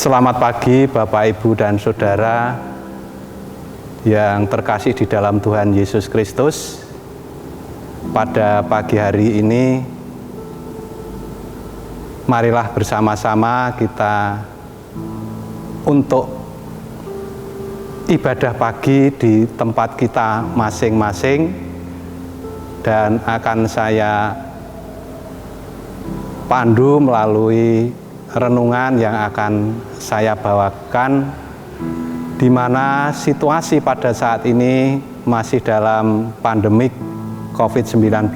Selamat pagi Bapak, Ibu, dan Saudara yang terkasih di dalam Tuhan Yesus Kristus. Pada pagi hari ini, marilah bersama-sama kita untuk ibadah pagi di tempat kita masing-masing, dan akan saya pandu melalui renungan yang akan saya bawakan, di mana situasi pada saat ini masih dalam pandemik COVID-19.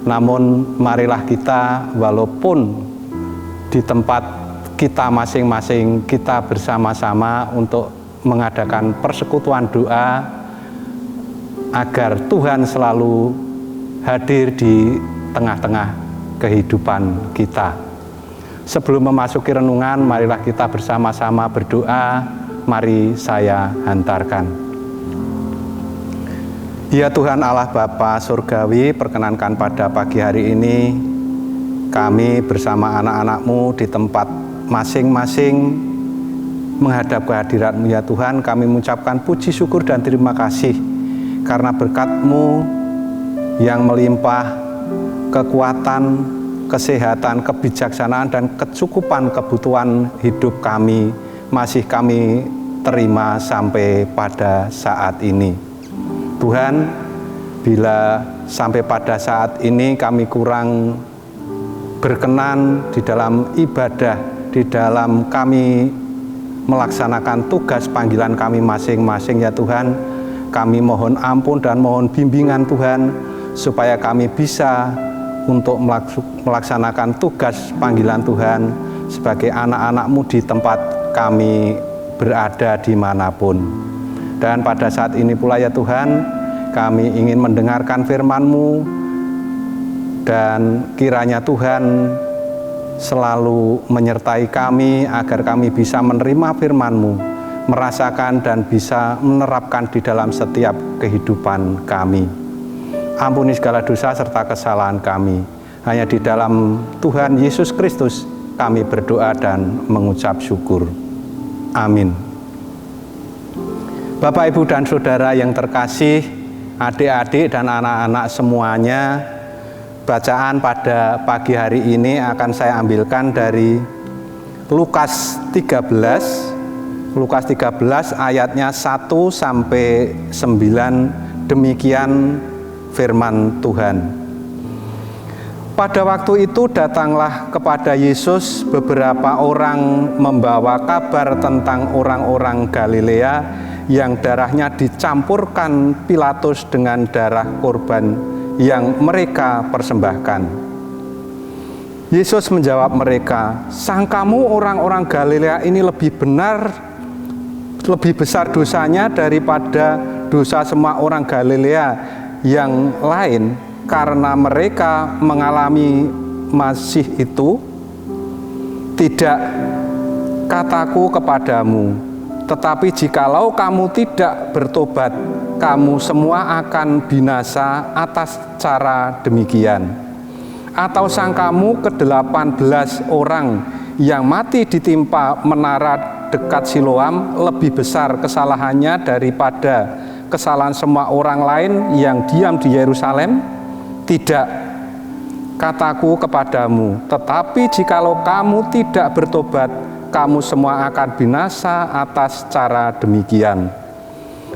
Namun marilah kita, walaupun di tempat kita masing-masing, kita bersama-sama untuk mengadakan persekutuan doa agar Tuhan selalu hadir di tengah-tengah kehidupan kita. Sebelum memasuki renungan, marilah kita bersama-sama berdoa. Mari saya hantarkan. Ya Tuhan Allah Bapa Surgawi, perkenankan pada pagi hari ini kami bersama anak-anak-Mu di tempat masing-masing menghadap kehadirat-Mu ya Tuhan. Kami mengucapkan puji syukur dan terima kasih karena berkat-Mu yang melimpah kekuatan, kesehatan, kebijaksanaan, dan kecukupan kebutuhan hidup kami masih kami terima sampai pada saat ini. Tuhan, bila sampai pada saat ini kami kurang berkenan di dalam ibadah, di dalam kami melaksanakan tugas panggilan kami masing-masing ya Tuhan, kami mohon ampun dan mohon bimbingan Tuhan, supaya kami bisa untuk melaksanakan tugas panggilan Tuhan sebagai anak-anak-Mu di tempat kami berada dimanapun. Dan pada saat ini pula ya Tuhan, kami ingin mendengarkan firman-Mu, dan kiranya Tuhan selalu menyertai kami agar kami bisa menerima firman-Mu, merasakan dan bisa menerapkan di dalam setiap kehidupan kami. Ampuni segala dosa serta kesalahan kami. Hanya di dalam Tuhan Yesus Kristus kami berdoa dan mengucap syukur. Amin. Bapak, Ibu, dan Saudara yang terkasih, adik-adik dan anak-anak semuanya, bacaan pada pagi hari ini akan saya ambilkan dari Lukas 13. Lukas 13 ayatnya 1 sampai 9, demikian firman Tuhan. Pada waktu itu datanglah kepada Yesus beberapa orang membawa kabar tentang orang-orang Galilea yang darahnya dicampurkan Pilatus dengan darah korban yang mereka persembahkan. Yesus menjawab mereka, "Sangkamu orang-orang Galilea ini lebih benar, lebih besar dosanya daripada dosa semua orang Galilea yang lain, karena mereka mengalami masih itu? Tidak, kataku kepadamu, tetapi jikalau kamu tidak bertobat, kamu semua akan binasa atas cara demikian. Atau sangkamu ke-18 orang yang mati ditimpa menara dekat Siloam lebih besar kesalahannya daripada kesalahan semua orang lain yang diam di Yerusalem? Tidak, kataku kepadamu, tetapi jikalau kamu tidak bertobat, kamu semua akan binasa atas cara demikian."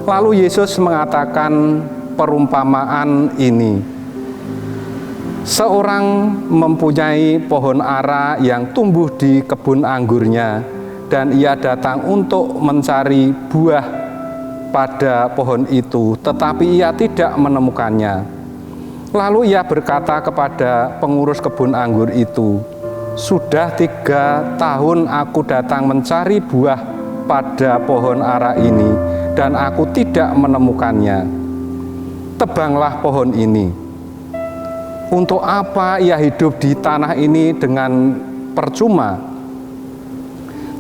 Lalu Yesus mengatakan perumpamaan ini. Seorang mempunyai pohon ara yang tumbuh di kebun anggurnya, dan ia datang untuk mencari buah pada pohon itu, tetapi ia tidak menemukannya. Lalu ia berkata kepada pengurus kebun anggur itu, "Sudah 3 tahun aku datang mencari buah pada pohon ara ini, dan aku tidak menemukannya. Tebanglah pohon ini. Untuk apa ia hidup di tanah ini dengan percuma?"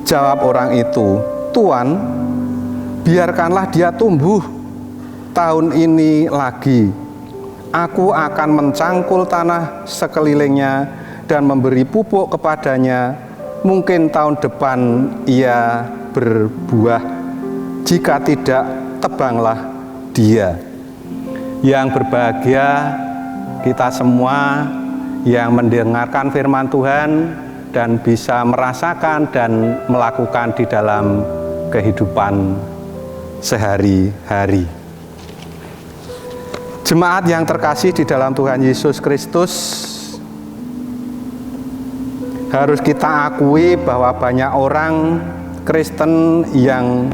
Jawab orang itu, "Tuan, biarkanlah dia tumbuh tahun ini lagi. Aku akan mencangkul tanah sekelilingnya dan memberi pupuk kepadanya mungkin tahun depan ia berbuah, jika tidak, tebanglah dia. Yang berbahagia kita semua yang mendengarkan firman Tuhan dan bisa merasakan dan melakukan di dalam kehidupan sehari-hari. Jemaat yang terkasih di dalam Tuhan Yesus Kristus, harus kita akui bahwa banyak orang Kristen yang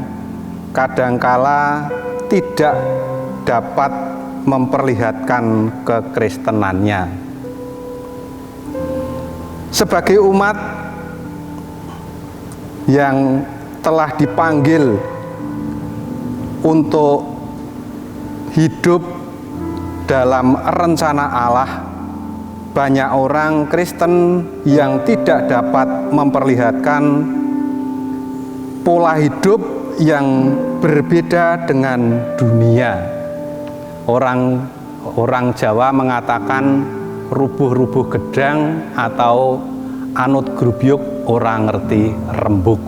kadangkala tidak dapat memperlihatkan kekristenannya. Sebagai umat yang telah dipanggil untuk hidup dalam rencana Allah, banyak orang Kristen yang tidak dapat memperlihatkan pola hidup yang berbeda dengan dunia. Orang Jawa mengatakan rubuh-rubuh gedang atau anut grubyuk orang ngerti rembug.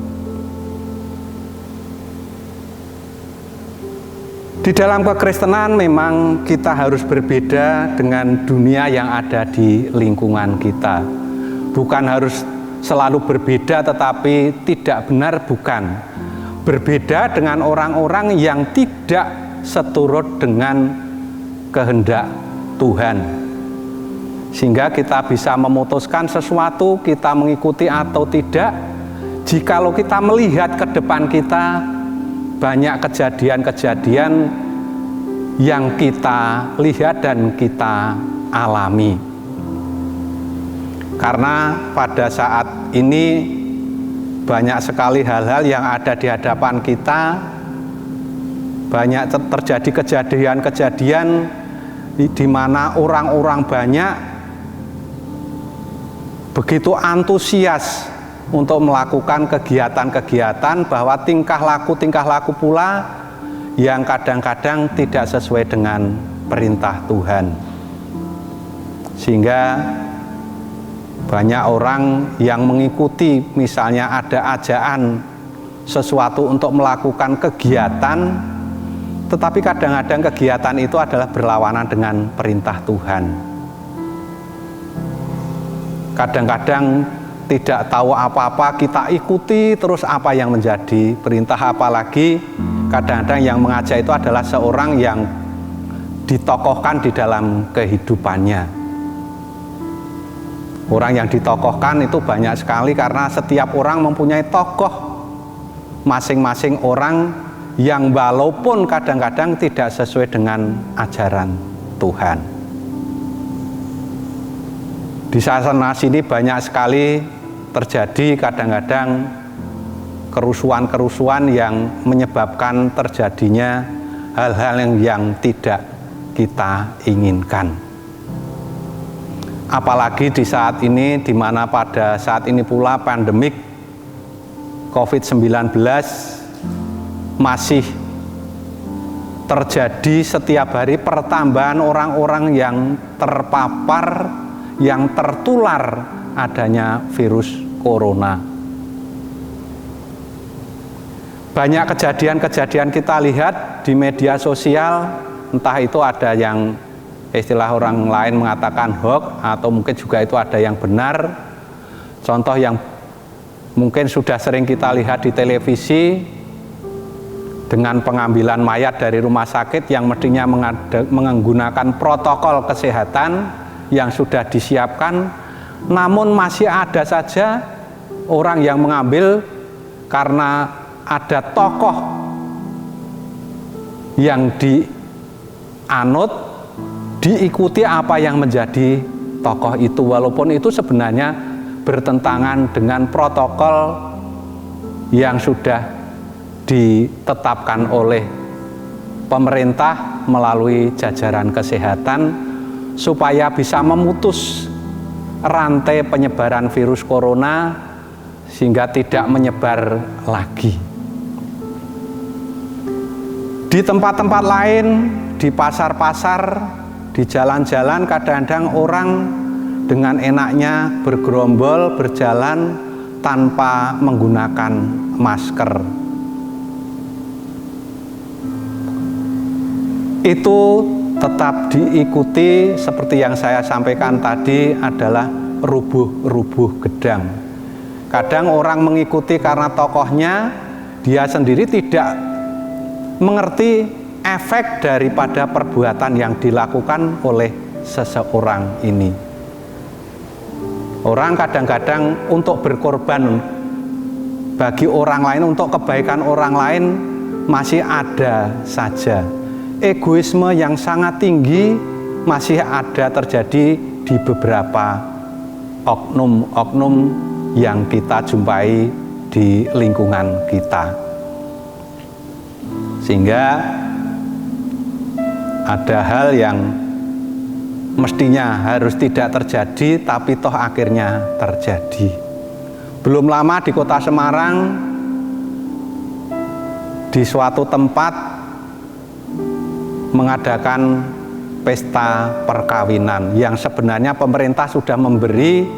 Di dalam kekristenan memang kita harus berbeda dengan dunia yang ada di lingkungan kita. Bukan harus selalu berbeda, tetapi tidak benar bukan. Berbeda dengan orang-orang yang tidak seturut dengan kehendak Tuhan, sehingga kita bisa memutuskan sesuatu kita mengikuti atau tidak. Jikalau kita melihat ke depan kita, banyak kejadian-kejadian yang kita lihat dan kita alami. Karena pada saat ini banyak sekali hal-hal yang ada di hadapan kita, banyak terjadi kejadian-kejadian di mana orang-orang banyak begitu antusias untuk melakukan kegiatan-kegiatan, bahwa tingkah laku pula yang kadang-kadang tidak sesuai dengan perintah Tuhan. Sehingga banyak orang yang mengikuti, misalnya ada ajaan sesuatu untuk melakukan kegiatan, tetapi kadang-kadang kegiatan itu adalah berlawanan dengan perintah Tuhan. Kadang-kadang tidak tahu apa-apa, kita ikuti terus apa yang menjadi perintah. Apalagi kadang-kadang yang mengajak itu adalah seorang yang ditokohkan di dalam kehidupannya. Orang yang ditokohkan itu banyak sekali, karena setiap orang mempunyai tokoh masing-masing orang yang walaupun kadang-kadang tidak sesuai dengan ajaran Tuhan. Di sana sini banyak sekali terjadi kadang-kadang kerusuhan-kerusuhan yang menyebabkan terjadinya hal-hal yang tidak kita inginkan. Apalagi di saat ini, di mana pada saat ini pula pandemik COVID-19 masih terjadi setiap hari pertambahan orang-orang yang terpapar, yang tertular adanya virus corona. Banyak kejadian-kejadian kita lihat di media sosial, entah itu ada yang istilah orang lain mengatakan hoax, atau mungkin juga itu ada yang benar. Contoh yang mungkin sudah sering kita lihat di televisi, dengan pengambilan mayat dari rumah sakit yang mestinya menggunakan protokol kesehatan yang sudah disiapkan, namun masih ada saja orang yang mengambil karena ada tokoh yang dianut, diikuti apa yang menjadi tokoh itu, walaupun itu sebenarnya bertentangan dengan protokol yang sudah ditetapkan oleh pemerintah melalui jajaran kesehatan, supaya bisa memutus rantai penyebaran virus corona sehingga tidak menyebar lagi. Di tempat-tempat lain, di pasar-pasar, di jalan-jalan, kadang-kadang orang dengan enaknya bergerombol, berjalan tanpa menggunakan masker. Itu tetap diikuti seperti yang saya sampaikan tadi adalah rubuh-rubuh gedang. Kadang orang mengikuti karena tokohnya, dia sendiri tidak mengerti efek daripada perbuatan yang dilakukan oleh seseorang ini. Orang kadang-kadang untuk berkorban bagi orang lain, untuk kebaikan orang lain masih ada saja. Egoisme yang sangat tinggi masih ada terjadi di beberapa oknum-oknum yang kita jumpai di lingkungan kita. Sehingga ada hal yang mestinya harus tidak terjadi, tapi toh akhirnya terjadi. Belum lama di kota Semarang, di suatu tempat mengadakan pesta perkawinan yang sebenarnya pemerintah sudah memberi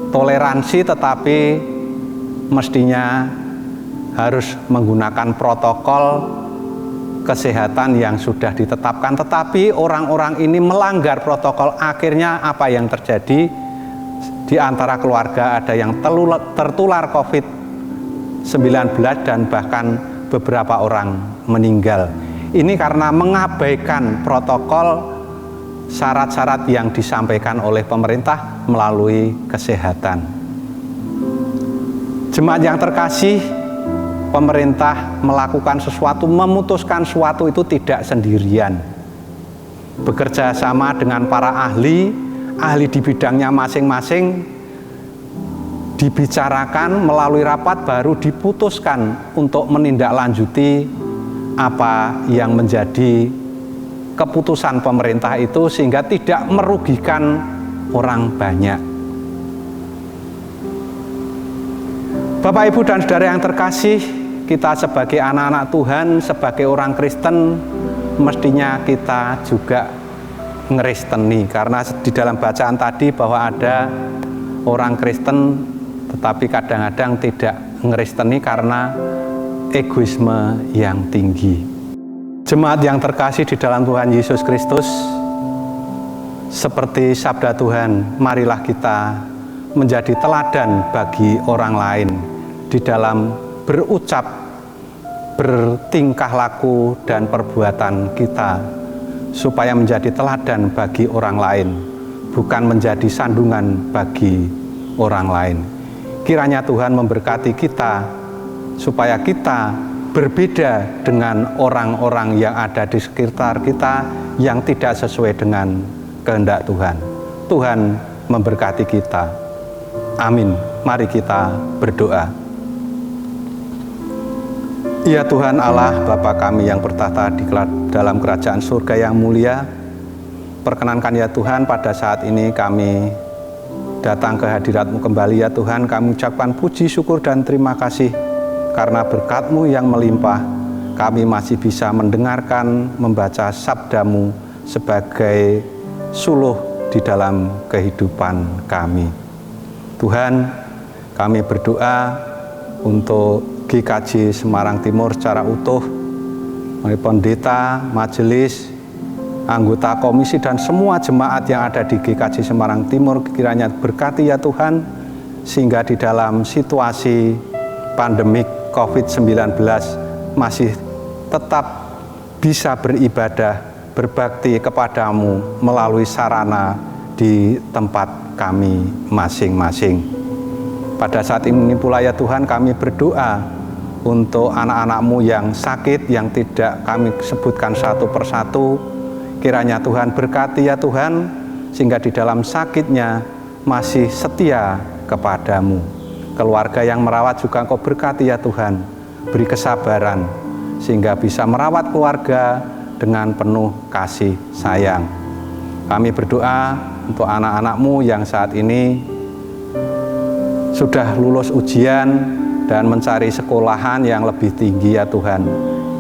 toleransi, tetapi mestinya harus menggunakan protokol kesehatan yang sudah ditetapkan, tetapi orang-orang ini melanggar protokol. Akhirnya apa yang terjadi? Di antara keluarga ada yang tertular COVID-19 dan bahkan beberapa orang meninggal. Ini karena mengabaikan protokol syarat-syarat yang disampaikan oleh pemerintah melalui kesehatan. Jemaat yang terkasih, pemerintah melakukan sesuatu, memutuskan sesuatu itu tidak sendirian. Bekerja sama dengan para ahli di bidangnya masing-masing, dibicarakan melalui rapat, baru diputuskan untuk menindaklanjuti apa yang menjadi keputusan pemerintah itu sehingga tidak merugikan orang banyak. Bapak, Ibu, dan saudara yang terkasih, kita sebagai anak-anak Tuhan, sebagai orang Kristen, mestinya kita juga ngeristeni. Karena di dalam bacaan tadi bahwa ada orang Kristen tetapi kadang-kadang tidak ngeristeni karena egoisme yang tinggi. Jemaat yang terkasih di dalam Tuhan Yesus Kristus, seperti sabda Tuhan, marilah kita menjadi teladan bagi orang lain di dalam berucap, bertingkah laku, dan perbuatan kita, supaya menjadi teladan bagi orang lain, bukan menjadi sandungan bagi orang lain. Kiranya Tuhan memberkati kita supaya kita berbeda dengan orang-orang yang ada di sekitar kita yang tidak sesuai dengan kehendak Tuhan. Tuhan memberkati kita. Amin. Mari kita berdoa. Ya Tuhan Allah, Bapa kami yang bertahta di dalam kerajaan surga yang mulia, perkenankan ya Tuhan pada saat ini kami datang ke hadirat-Mu kembali ya Tuhan. Kami ucapkan puji, syukur, dan terima kasih karena berkat-Mu yang melimpah, kami masih bisa mendengarkan, membaca sabda-Mu sebagai suluh di dalam kehidupan kami. Tuhan, kami berdoa untuk GKJ Semarang Timur secara utuh, oleh pendeta, majelis, anggota komisi, dan semua jemaat yang ada di GKJ Semarang Timur, kiranya berkati ya Tuhan, sehingga di dalam situasi pandemik COVID-19 masih tetap bisa beribadah, berbakti kepadamu melalui sarana di tempat kami masing-masing. Pada saat ini pula ya Tuhan, kami berdoa untuk anak-anak-Mu yang sakit, yang tidak kami sebutkan satu persatu. Kiranya Tuhan berkati ya Tuhan, sehingga di dalam sakitnya masih setia kepadamu. Keluarga yang merawat juga Engkau berkati ya Tuhan, beri kesabaran sehingga bisa merawat keluarga dengan penuh kasih sayang. Kami berdoa untuk anak-anak-Mu yang saat ini sudah lulus ujian dan mencari sekolahan yang lebih tinggi ya Tuhan.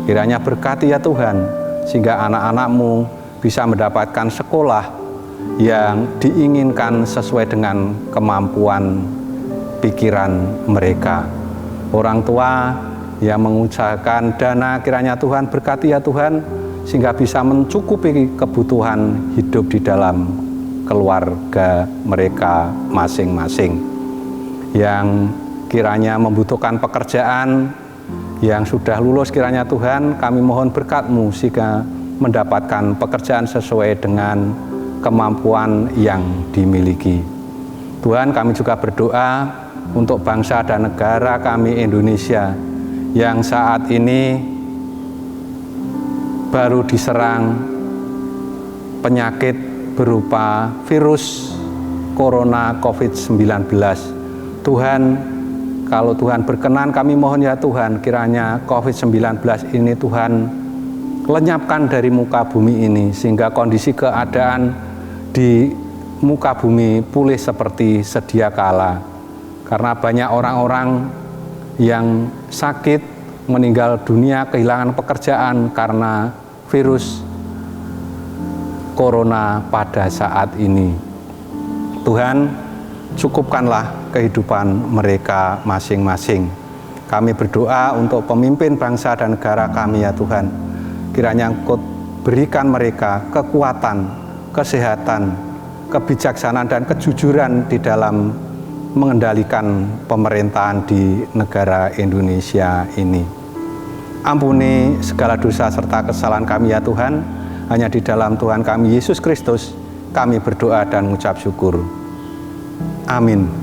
Kiranya berkati ya Tuhan, sehingga anak-anak-Mu bisa mendapatkan sekolah yang diinginkan sesuai dengan kemampuan pikiran mereka. Orang tua yang mengusahakan dana, kiranya Tuhan berkati ya Tuhan, sehingga bisa mencukupi kebutuhan hidup di dalam keluarga mereka masing-masing. Yang kiranya membutuhkan pekerjaan, yang sudah lulus, kiranya Tuhan kami mohon berkat-Mu sehingga mendapatkan pekerjaan sesuai dengan kemampuan yang dimiliki. Tuhan, kami juga berdoa untuk bangsa dan negara kami Indonesia yang saat ini baru diserang penyakit berupa virus corona COVID-19. Tuhan, kalau Tuhan berkenan, kami mohon ya Tuhan, kiranya COVID-19 ini Tuhan lenyapkan dari muka bumi ini, sehingga kondisi keadaan di muka bumi pulih seperti sedia kala. Karena banyak orang-orang yang sakit, meninggal dunia, kehilangan pekerjaan karena virus corona pada saat ini. Tuhan, cukupkanlah kehidupan mereka masing-masing. Kami berdoa untuk pemimpin bangsa dan negara kami ya Tuhan. Kiranya Engkau berikan mereka kekuatan, kesehatan, kebijaksanaan dan kejujuran di dalam mengendalikan pemerintahan di negara Indonesia ini. Ampuni segala dosa serta kesalahan kami ya Tuhan. Hanya di dalam Tuhan kami Yesus Kristus kami berdoa dan mengucap syukur. Amin.